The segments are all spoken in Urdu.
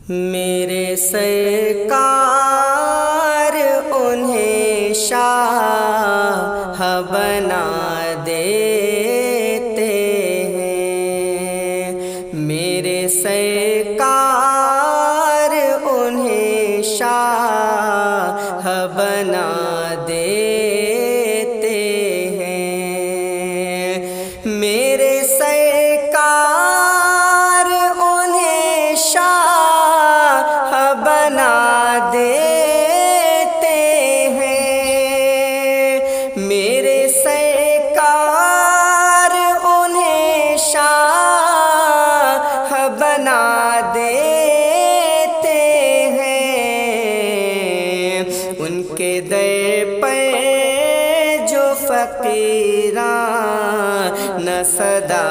میرے سرکار انہیں شاہ بنا دیتے ہیں، میرے سرکار انہیں شاہ بنا دیتے ہیں، میرے سرکار انہیں شاہ بنا دیتے ہیں، میرے سرکار انہیں شاہ بنا دیتے ہیں، ان کے در پر جو فقیران صدا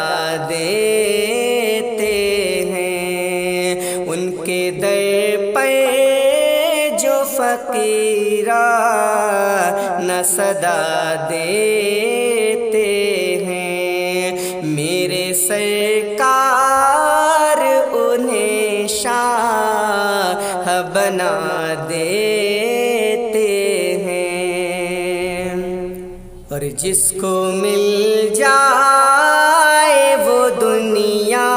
دیتے ہیں، ان کے در پر جو فقیران صدا دیتے ہیں، میرے سرکار انہیں شاہ بنا دیتے ہیں، اور جس کو مل جائے وہ دنیا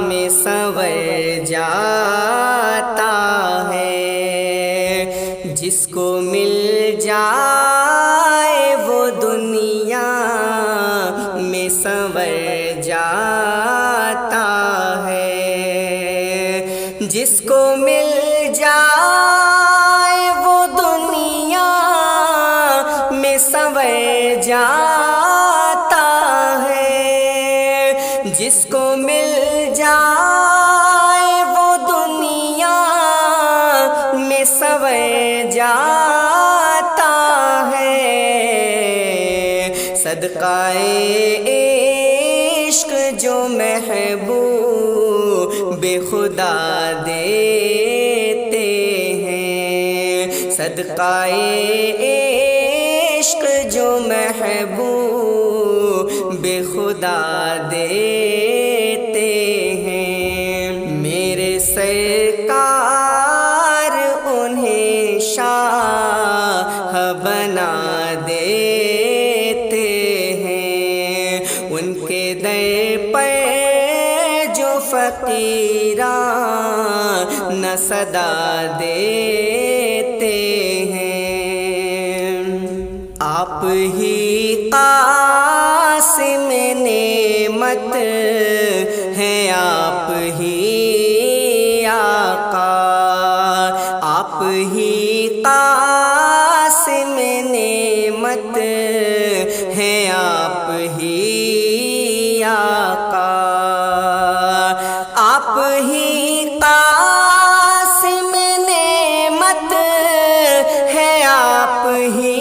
میں سنور جاتا ہے، جس کو مل جائے وہ دنیا میں سنور جاتا ہے، جس کو مل جائے وہ دنیا میں سنور جاتا ہے، جس کو مل جائے وہ دنیا میں سنور جاتا ہے، صدقہ عشق جو محبوب خدا دیتے ہیں، صدقہ عشق جو محبوب خدا دیتے ہیں، میرے سرکار انہیں شاہ بنا دیتے ہیں، ان کے در پر جو فقیران صدا دیتے ہیں، آپ ہی قاسم نعمت ہیں، آپ ہی آقا، آپ ہی قاسم نعمت ہیں، آپ ہی آقا، آپ ہی قاسم نعمت ہے، آپ ہی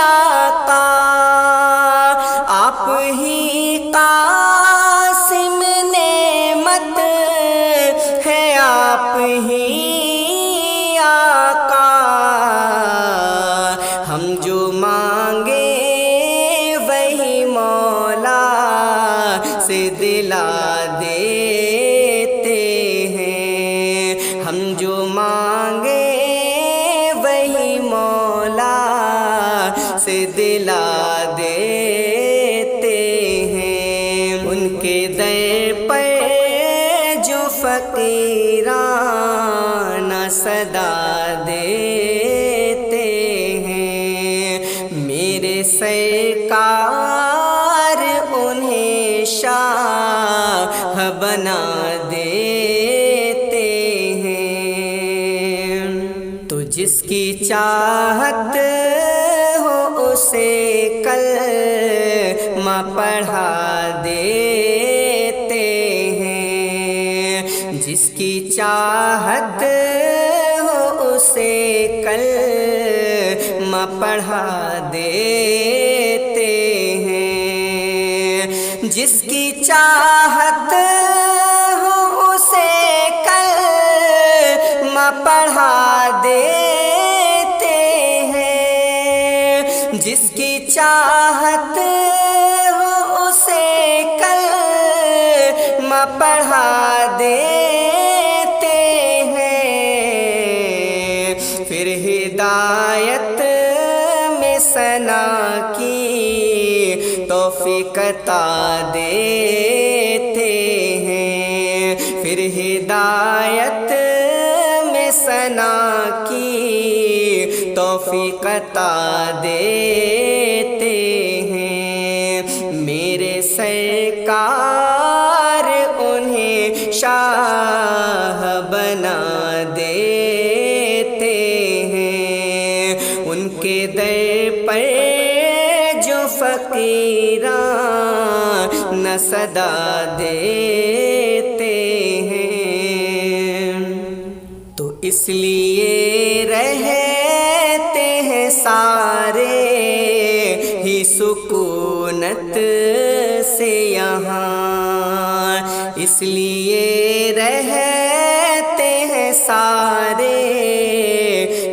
آقا، آپ ہی قاسم نعمت ہے، آپ ہی آقا، ہم جو مانگے وہی مولا سے دلا دیتے ہیں، ہم جو مانگے وہی مولا سے دلا دیتے ہیں، ان کے در پر جو فقیران صدا دیتے ہیں، میرے سرکار انہیں شاہ بنا دیتے ہیں، تو جس کی چاہت ہو اسے کلمہ پڑھا دیتے ہیں، جس کی چاہت ہو اسے کلمہ پڑھا دیتے ہیں، جس کی چاہت ہو اسے کلمہ پڑھا دیتے ہیں، جس کی چاہت ہو اسے کلمہ پڑھا دیتے پھر ہدایت میں ثنا کی توفیق عطا دیتے ہیں، میرے سرکار انہیں شاہ بنا دیتے ہیں، ان کے در پر جو فقیران نہ صدا دیتے ہیں، تو اس لیے رہتے ہیں سارے ہی سکونت سے یہاں، اس لیے رہتے ہیں سارے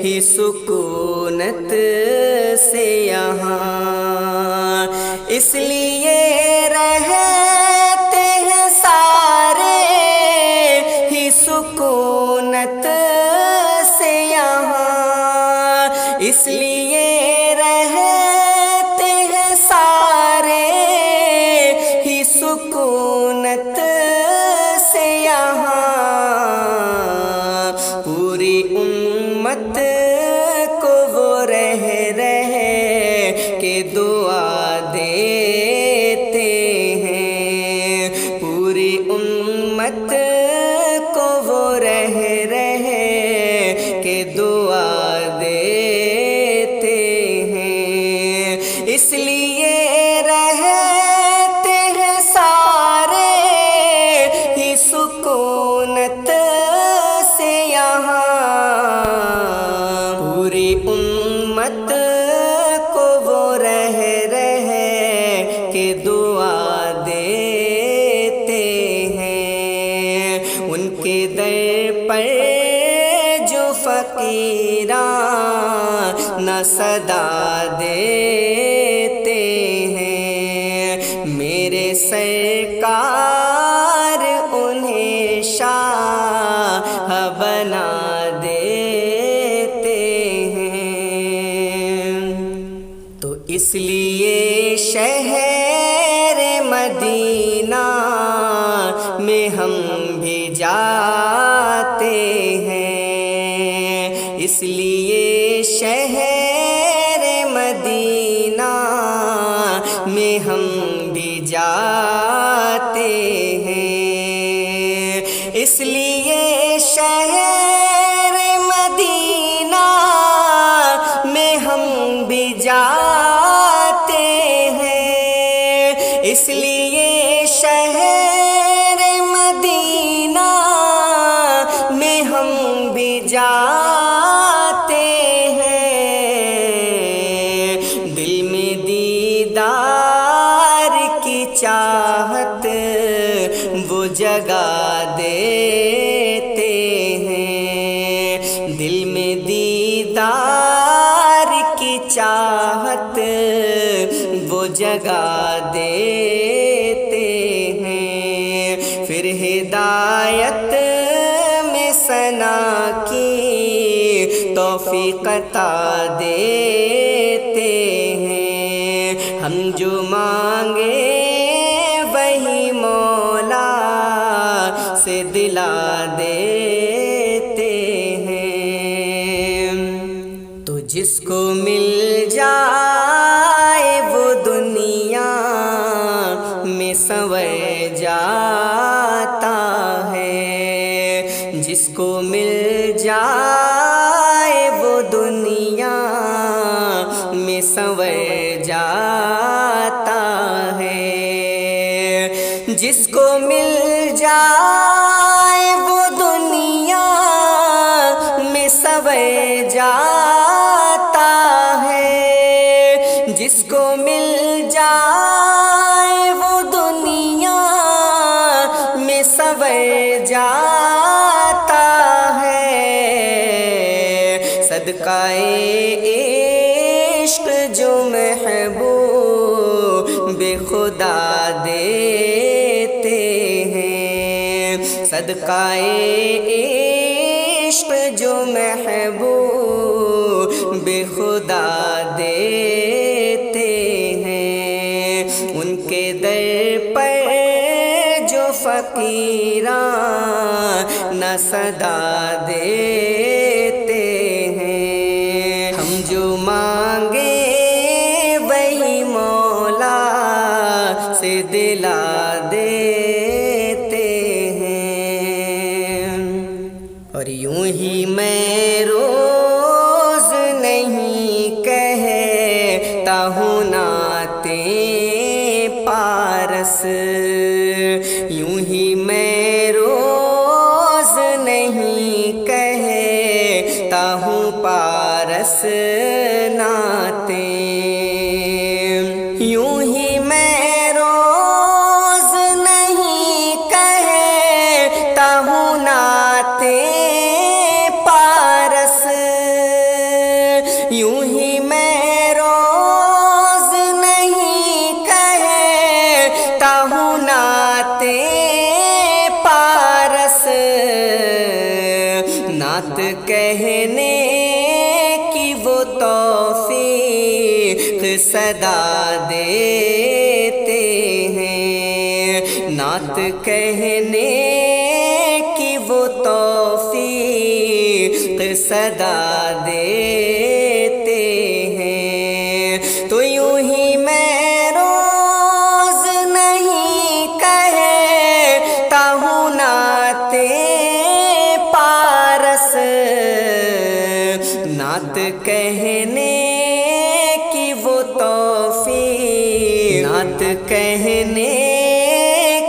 ہی سکونت سے یہاں، اس لیے رہتے ہیں سارے ہی سکونت سے یہاں، اس لیے رہتے ہیں سارے ہی سکونت سے یہاں، پوری امت کو وہ رہ کے دعا دیتے ہیں، پوری امت کو وہ رہ کے دعا دیتے ہیں، اس لیے رہتے ہیں سارے ہی سکونت سے یہاں، پوری امت کو وہ رہ کے دعا دیتے ہیں، ان کے در پر جو فقیران نہ صدا دیتے ہیں، میرے سرکار انہیں شاہ بنا دیتے ہیں، تو اس لیے شہر مدینہ میں ہم بھی جاتے ہیں، اس لیے شہر مدینہ میں ہم بھی جاتے ہیں، اس لیے شہر مدینہ میں ہم بھی جاتے ہیں، اس لیے شہر مدینہ میں ہم بھی جاتے ہیں، دل میں دیدار کی چاہت وہ جگا دیتے ہیں، دل میں دیدار کی چاہت وہ جگا دیتے ہیں، پھر ہدایت میں ثنا کی توفیق عطا دیتے ہیں، ہم جو مانگے وہی مولا سے دلا دیتے ہیں، تو جس کو مل جائے وہ دنیا میں سنور جاتا ہے، جس کو مل جائے وہ دنیا میں سنور جاتا ہے، جس کو مل جائے وہ دنیا میں سنور جاتا ہے، جس کو مل جائے وہ دنیا میں سنور جاتا ہے، صدقہ عشق جو محبوب خدا دیتے ہیں، صدقہ عشق جو محبوب خدا دیتے ہیں، ان کے در پر جو فقیر فقیراں نہ صدا دیتے ہیں، ہم جو مانگے وہی مولا سے دلا دیتے ہیں۔ اور یوں ہی میں روز نہیں کہتا ہوں نعتیں پارس، یوں ہی میں روز نہیں کہتا ہوں پارس نعتیں، یوں ہی میں روز نہیں کہتا ہوں نعتیں پارس، یوں ہی میں روز نہیں کہتا ہوں نعتیں پارس، نعت کہنے کی وہ توفیق صدا دیتے ہیں، نعت کہنے کی وہ توفیق صدا دیتے ہیں، تو یوں ہی میں روز نہیں کہتا ہوں نعتیں پارس، نعت کہنے کی وہ توفیق، نعت کہنے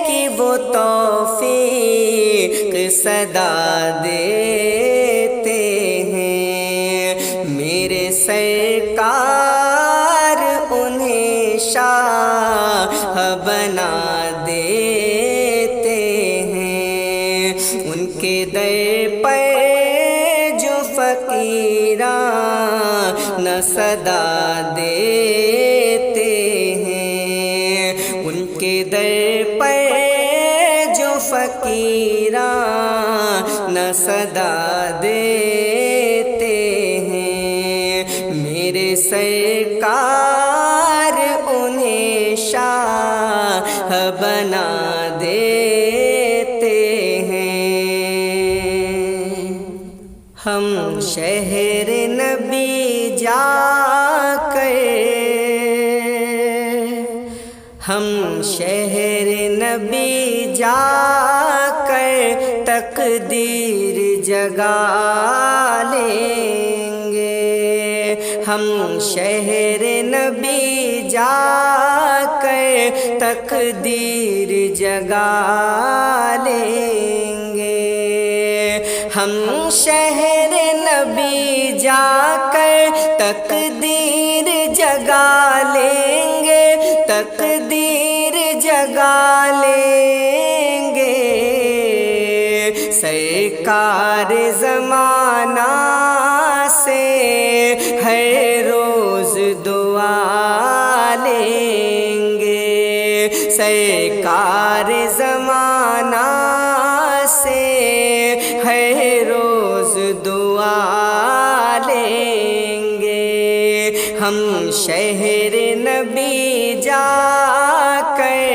کی وہ توفیق صدا دیتے ہیں، میرے سرکار انہیں شاہ بنا دیتے ہیں، ان کے در پر جو فقیراں نہ صدا دیتے ہیں، ان کے در پر جو فقیراں نہ صدا دیتے ہیں، میرے سرکار انہیں شاہ بنا دیتے ہیں۔ ہم شہر نبی جا کر، ہم شہر نبی جا کر تقدیر جگا لیں گے، ہم شہر نبی جا کر تقدیر جگا لیں گے، ہم شہر نبی جا کر تقدیر جگا لیں گے، تقدیر جگا لیں گے، سرکار زمانہ سے ہر روز دعا لیں گے، سرکار زمانہ سے ہر روز دعا لیں گے، ہم شہر نبی جا کر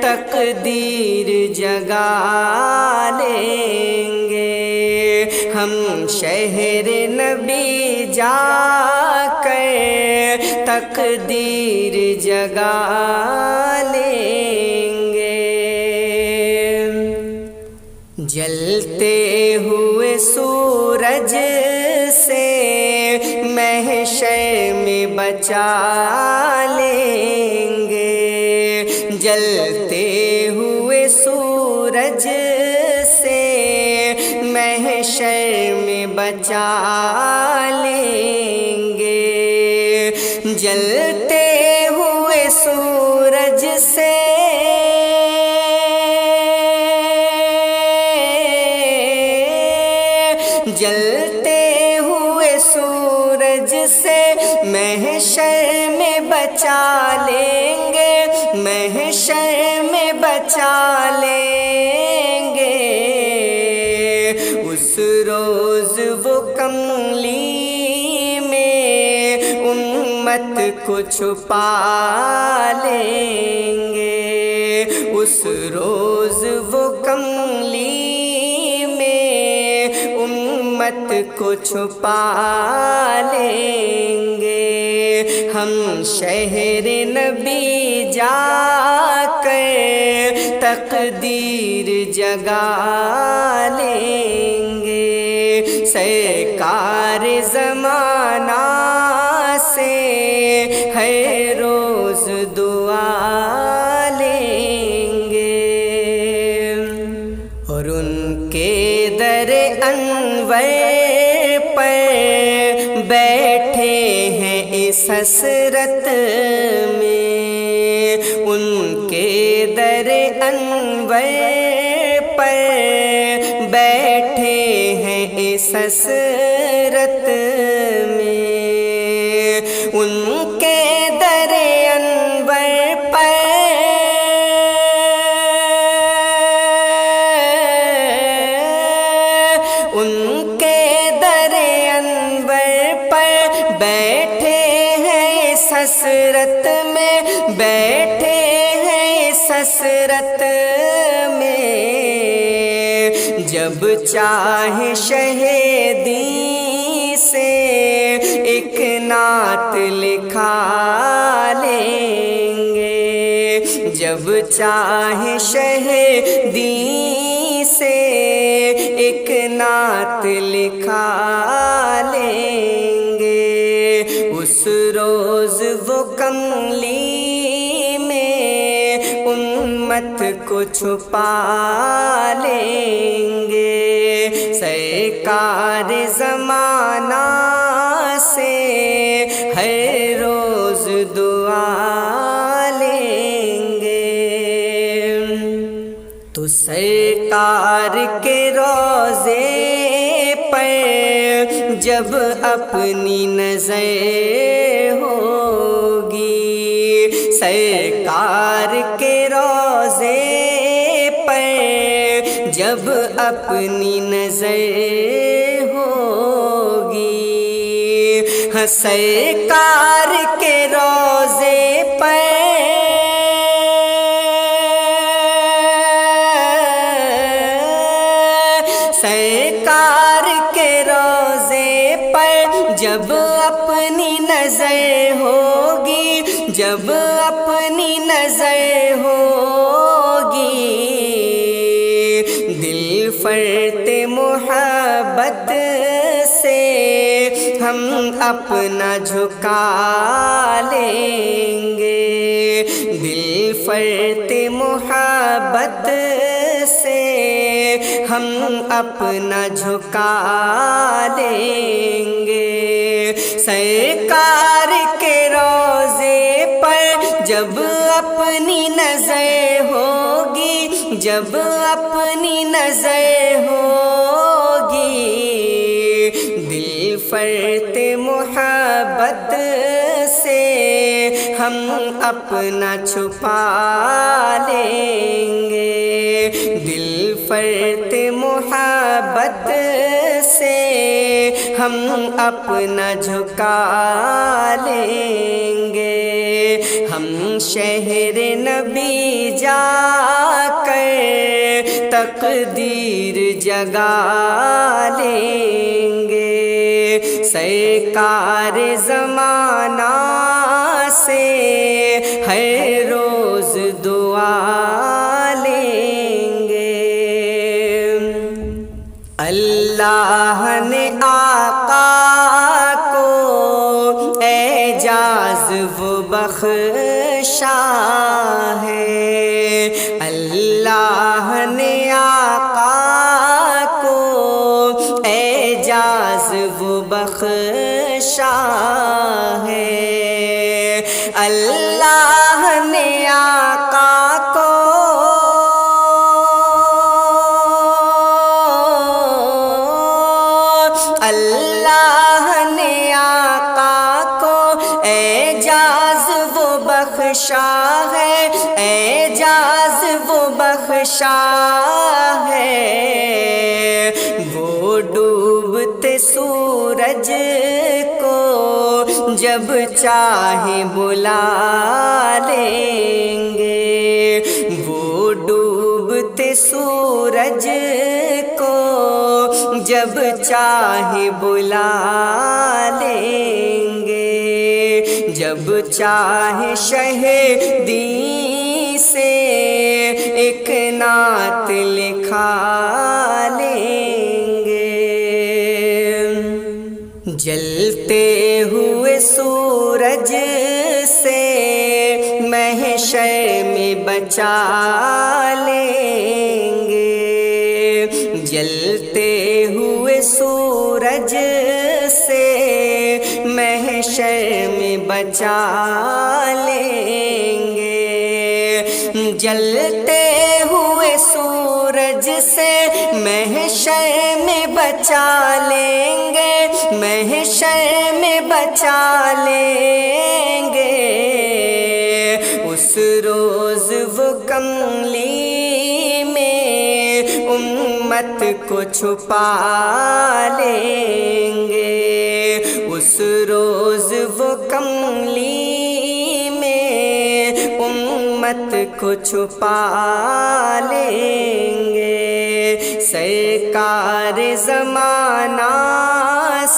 تقدیر جگا لیں گے، ہم شہر نبی جا کر تقدیر جگا لیں گے، جلتے ہوئے سورج سے محشر میں بچا لیں گے، جلتے ہوئے سورج سے محشر میں بچا لیں گے، جلتے ہوئے سورج سے جلتے ہوئے سورج سے محشر میں بچا لیں گے، محشر میں بچا لیں گے، اس روز وہ کملی میں امت کو چھپا لیں گے، اس روز وہ کملی کو چھپا لیں گے، ہم شہر نبی جا کر تقدیر جگا لیں گے، سرکار زمانہ سے ہر روز دعا لیں گے، اور ان کے در انور پر بیٹھے ہیں اس حسرت میں، ان کے در انور پر بیٹھے ہیں اس حسرت میں، ان کے در انور پر ان کے در انور پر بیٹھے ہیں اس حسرت میں، بیٹھے ہیں اس حسرت میں، جب چاہے شہیدی سے ایک نعت لکھا لیں گے، جب چاہے شہیدی سے ایک نعت لکھا لیں گے، اس روز وہ کملی میں امت کو چھپا لیں گے، سرکار زمانہ سے ہر روز دعا لیں گے، تو سرکار کے روضے پر جب اپنی نظر ہوگی، سرکار کے روضے پر جب اپنی نظر ہوگی، ہاں سرکار کے روضے پر سرکار کے روضے پر جب اپنی نظر ہوگی، جب اپنی نظر ہوگی، دل فرت محبت سے ہم اپنا جھکا لیں گے، دل فرت محبت سے ہم اپنا جھکا لیں گے، سرکار کے روضے پر جب اپنی نظر ہوگی، جب اپنی نظر ہوگی، دل فرت محبت سے ہم اپنا چھپا لیں گے، دل فرت محبت سے ہم اپنا جھکا لیں گے، ہم شہر نبی جا کر تقدیر جگا لیں گے، سرکار زمانہ سے ہر روز دعا لیں گے، اللہ نے آقا کو اعجاز وہ بخشا ہے، اللہ نے آقا کو اعجاز وہ بخشا ہے، اللہ نے آقا کو اللہ نے آقا کو اعجاز وہ بخشا ہے، اعجاز وہ بخشا ہے، وہ ڈوبتے سورج کو جب چاہے بلا لیں گے، وہ ڈوبتے سورج کو جب چاہے بلا لیں گے، جب چاہے شہیدی سے ایک نعت لکھا لیں گے۔ جلتے ہوئے سورج سے محشر میں بچا لیں گے، جلتے ہوئے سورج سے محشر میں بچا لیں گے، جلتے ہوئے سورج سے محشر میں بچا لیں گے، محشر میں بچا لیں گے۔ اس روز وہ کملی میں امت کو چھپا لیں گے، اس روز وہ کملی میں امت کو چھپا لیں گے۔ سرکار زمانہ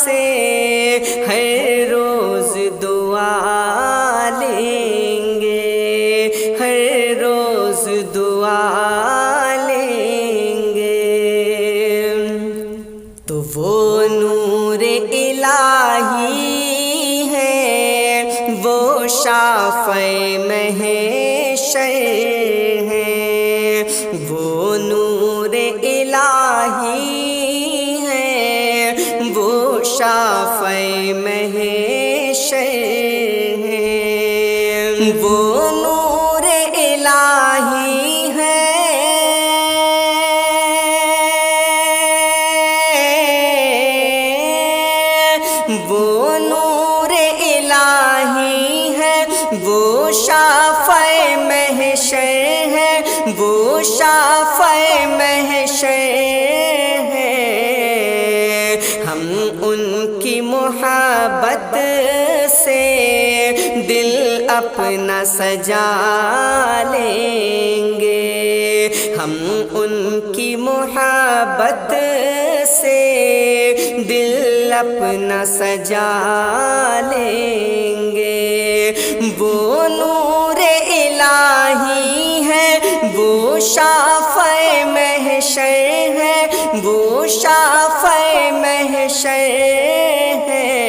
سے ہر روز دعا لیں گے، ہر روز دعا لیں گے۔ تو وہ نور الہی ہے، وہ شافع محشر ہے، وہ نور الہی ہے، وہ شافع محشر ہے، وہ نور الہی ہے، وہ نور الہی ہے، وہ شافع محشر ہے، وہ شافع محشر ہے۔ ہم ان کی محبت سے دل اپنا سجا لیں گے، ہم ان کی محبت سے دل اپنا سجا لیں گے۔ وہ نور الہی ہے، وہ شافع محشر ہے، وہ شافع محشر ہے۔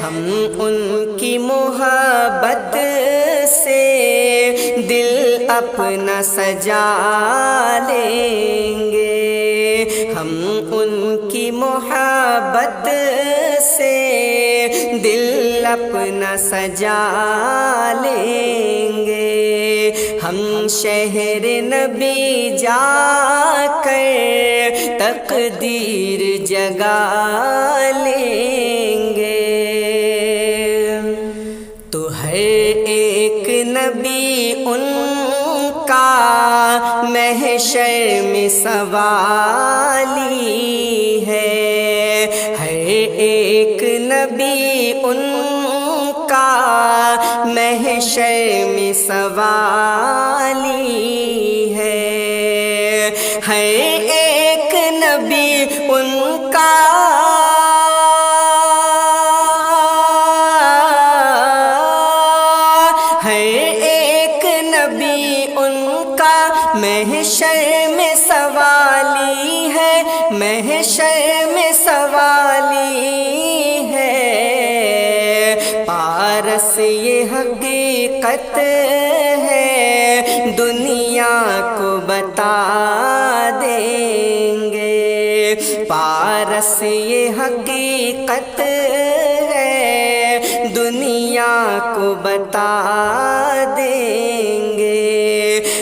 ہم ان کی محبت سے دل اپنا سجا لیں گے، ہم ان کی محبت سے دل اپنا سجا لیں گے۔ ہم شہر نبی جا کر تقدیر جگا لیں گے، تو ہر ایک نبی ان کا محشر میں سوالی ہے، ہر ایک نبی ان کا محشر میں سوالی ہے، ہر ایک نبی ان کا محشر میں سوالی ہے، محشر میں سوالی ہے۔ پارس یہ حقیقت ہے، دنیا کو بتا دیں گے، پارس یہ حقیقت ہے، دنیا کو بتا دیں گے۔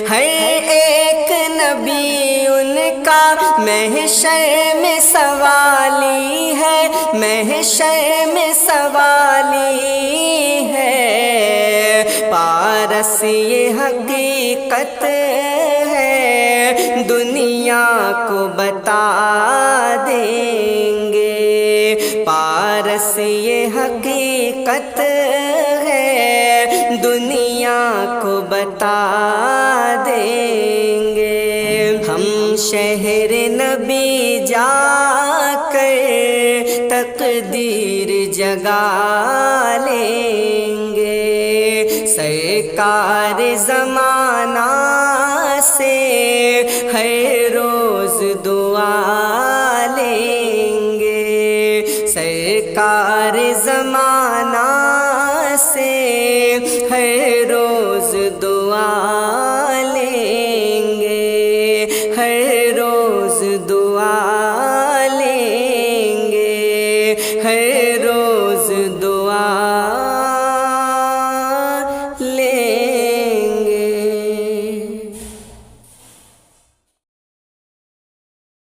ہر ایک نبی ان کا محشر میں سوالی ہے، محشر میں سوالی ہے۔ پارس یہ حقیقت ہے، دنیا کو بتا دیں گے، پارس یہ حقیقت ہے، دنیا کو بتا دیں گے۔ ہم شہر نبی جا کر تقدیر جگا لیں گے، سرکار زمانہ سے ہر روز دعا لیں گے، سرکار زمانہ سے ہر روز دعا لیں گے، ہر روز دعا